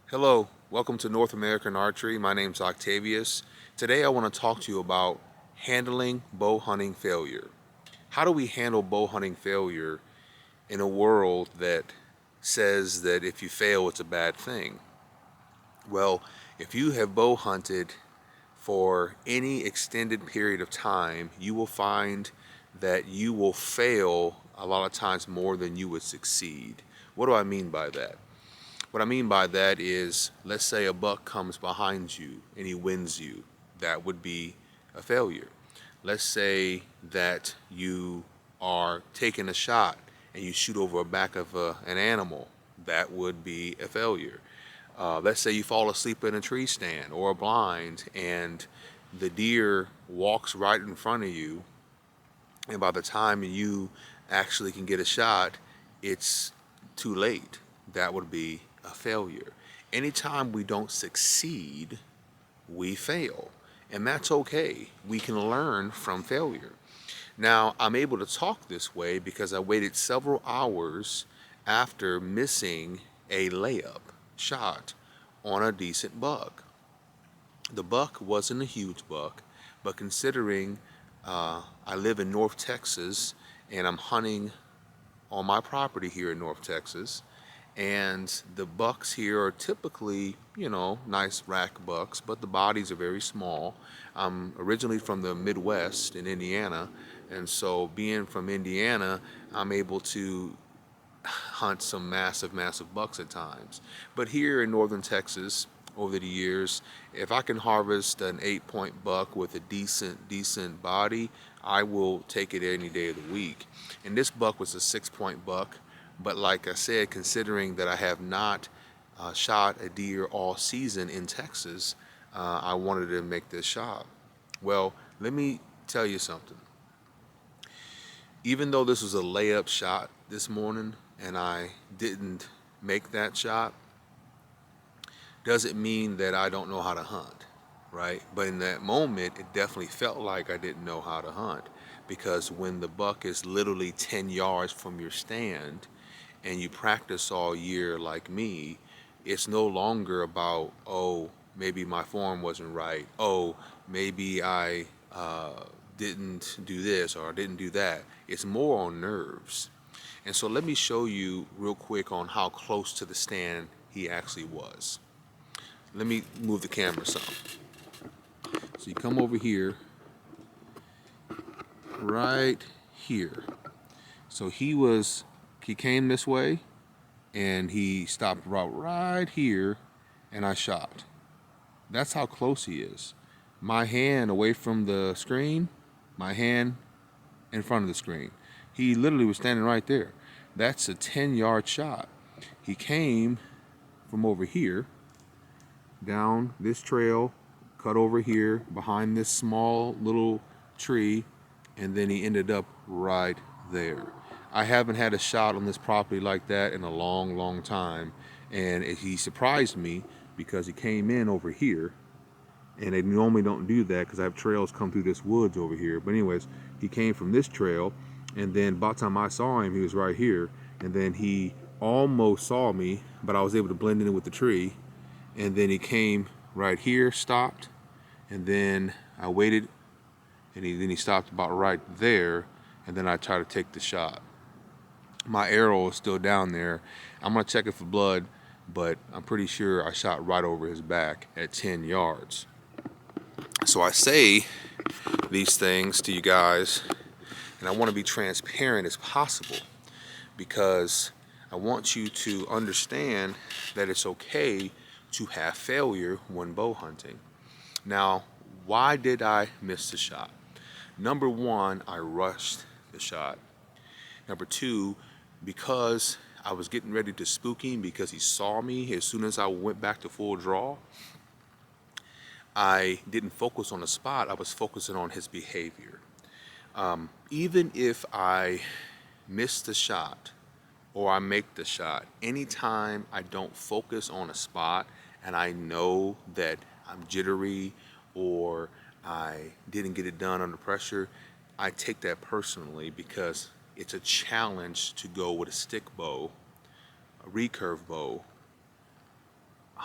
Hello, welcome to North American Archery. My name's Octavius. Today I want to talk to you about handling bow hunting failure. How do we handle bow hunting failure in a world that says that if you fail, it's a bad thing? Well, if you have bow hunted for any extended period of time, you will find that you will fail a lot of times more than you would succeed. What do I mean by that? What I mean by that is, let's say a buck comes behind you and he wins you. That would be a failure. Let's say that you are taking a shot and you shoot over the back of an animal. That would be a failure. Let's say you fall asleep in a tree stand or a blind and the deer walks right in front of you, and by the time you actually can get a shot, it's too late. That would be a failure. Anytime we don't succeed, we fail. And that's okay. We can learn from failure. Now, I'm able to talk this way because I waited several hours after missing a layup shot on a decent buck. The buck wasn't a huge buck, but considering I live in North Texas and I'm hunting on my property here in North Texas, and the bucks here are typically, nice rack bucks, but the bodies are very small. I'm originally from the Midwest in Indiana, and so being from Indiana, I'm able to hunt some massive, massive bucks at times. But here in northern Texas, over the years, if I can harvest an 8-point buck with a decent body, I will take it any day of the week. And this buck was a 6-point buck, but like I said, considering that I have not shot a deer all season in Texas, I wanted to make this shot. Well, let me tell you something. Even though this was a layup shot this morning and I didn't make that shot, doesn't mean that I don't know how to hunt, right? But in that moment, it definitely felt like I didn't know how to hunt, because when the buck is literally 10 yards from your stand and you practice all year like me, it's no longer about, oh, maybe my form wasn't right. Oh, maybe I didn't do this or didn't do that. It's more on nerves. And so let me show you real quick on how close to the stand he actually was. Let me move the camera some. So you come over here, right here. So he came this way and he stopped right here and I shot. That's how close he is. My hand away from the screen, my hand in front of the screen. He literally was standing right there. That's a 10-yard shot. He came from over here, down this trail, cut over here, behind this small little tree, and then he ended up right there. I haven't had a shot on this property like that in a long, long time, and he surprised me because he came in over here, and they normally don't do that because I have trails come through this woods over here. But anyways, he came from this trail, and then by the time I saw him, he was right here, and then he almost saw me, but I was able to blend in with the tree, and then he came right here, stopped, and then I waited, and then he stopped about right there, and then I tried to take the shot. My arrow is still down there. I'm gonna check it for blood, but I'm pretty sure I shot right over his back at 10 yards. So I say these things to you guys, and I want to be transparent as possible because I want you to understand that it's okay to have failure when bow hunting. Now, why did I miss the shot? Number one, I rushed the shot. Number two, because I was getting ready to spook him because he saw me as soon as I went back to full draw, I didn't focus on the spot, I was focusing on his behavior. Even if I miss the shot or I make the shot, anytime I don't focus on a spot and I know that I'm jittery or I didn't get it done under pressure, I take that personally because it's a challenge to go with a stick bow, a recurve bow,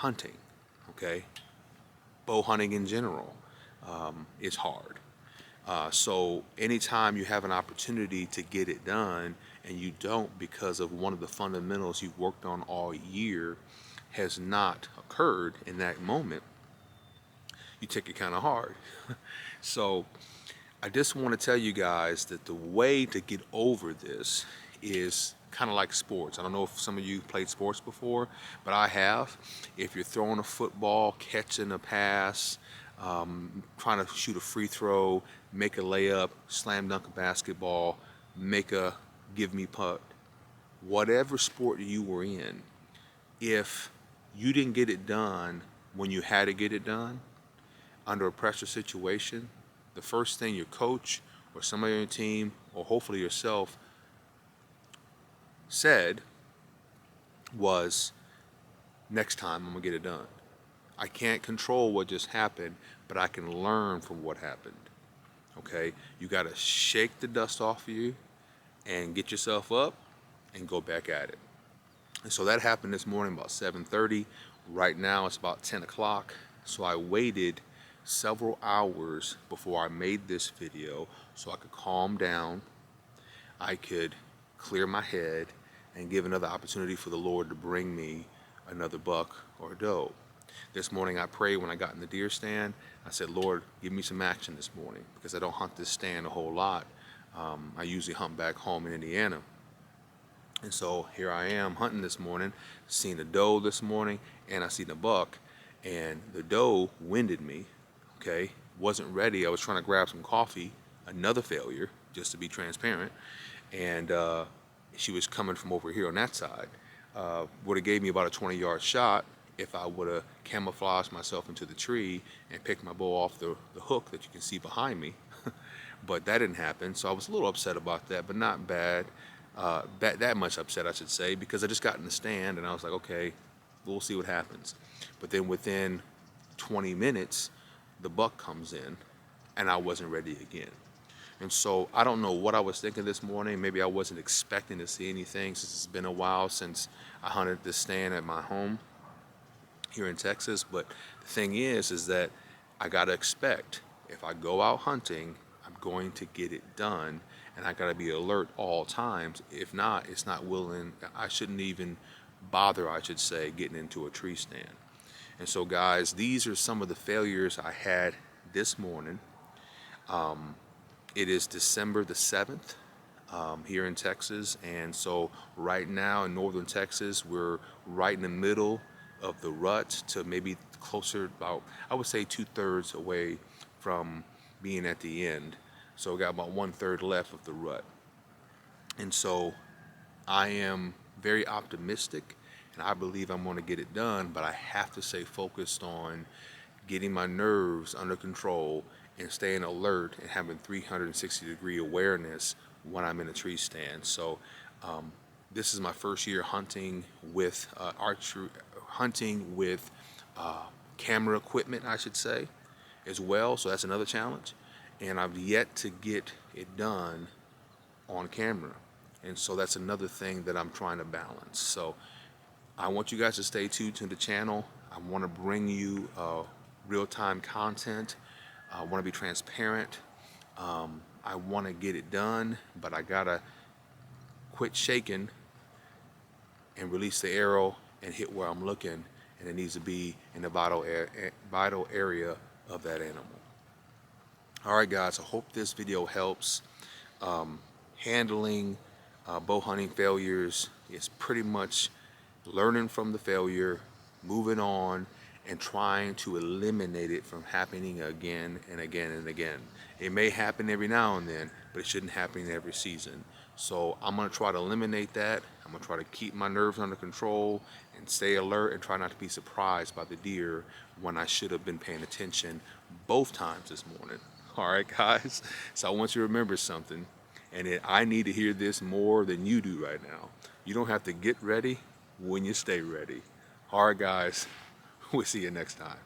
hunting, okay? Bow hunting in general is hard. So anytime you have an opportunity to get it done and you don't because of one of the fundamentals you've worked on all year has not occurred in that moment, you take it kind of hard. So I just want to tell you guys that the way to get over this is kind of like sports. I don't know if some of you played sports before, but I have. If you're throwing a football, catching a pass, trying to shoot a free throw, make a layup, slam dunk a basketball, make a give me putt, whatever sport you were in, if you didn't get it done when you had to get it done under a pressure situation, the first thing your coach or somebody on your team or hopefully yourself said was, next time I'm gonna get it done. I can't control what just happened, but I can learn from what happened. Okay, you got to shake the dust off of you and get yourself up and go back at it. And so that happened this morning about 7:30. Right now it's about 10 o'clock. So I waited several hours before I made this video so I could calm down, I could clear my head, and give another opportunity for the Lord to bring me another buck or doe. This morning I prayed when I got in the deer stand. I said, Lord, give me some action this morning because I don't hunt this stand a whole lot. I usually hunt back home in Indiana. And so here I am hunting this morning, seen a doe this morning, and I seen a buck. And the doe winded me, okay? Wasn't ready. I was trying to grab some coffee, another failure, just to be transparent. And she was coming from over here on that side. Would have gave me about a 20-yard shot if I would have camouflaged myself into the tree and picked my bow off the hook that you can see behind me. But that didn't happen, so I was a little upset about that, but not bad. That much upset, I should say, because I just got in the stand and I was like, okay, we'll see what happens. But then within 20 minutes, the buck comes in and I wasn't ready again. And so I don't know what I was thinking this morning. Maybe I wasn't expecting to see anything since it's been a while since I hunted this stand at my home here in Texas. But the thing is that I gotta expect if I go out hunting, I'm going to get it done, and I gotta be alert all times. If not, it's not willing. I shouldn't even bother, I should say, getting into a tree stand. And so, guys, these are some of the failures I had this morning. It is December the 7th here in Texas, and so right now in northern Texas, we're right in the middle of the rut to maybe closer about, I would say 2/3 away from being at the end. So we got about 1/3 left of the rut. And so I am very optimistic and I believe I'm going to get it done, but I have to stay focused on getting my nerves under control and staying alert and having 360-degree awareness when I'm in a tree stand. So this is my first year hunting with archery, hunting with camera equipment, I should say, as well. So that's another challenge. And I've yet to get it done on camera. And so that's another thing that I'm trying to balance. So I want you guys to stay tuned to the channel. I want to bring you real-time content. I want to be transparent. I want to get it done, but I gotta quit shaking and release the arrow and hit where I'm looking, and it needs to be in the vital area of that animal. All right, guys, I hope this video helps. Handling bow hunting failures is pretty much learning from the failure, moving on, and trying to eliminate it from happening again and again and again. It may happen every now and then, but it shouldn't happen every season. So I'm going to try to eliminate that. I'm going to try to keep my nerves under control and stay alert and try not to be surprised by the deer when I should have been paying attention both times this morning. All right, guys? So I want you to remember something, and I need to hear this more than you do right now. You don't have to get ready when you stay ready. All right, guys? We'll see you next time.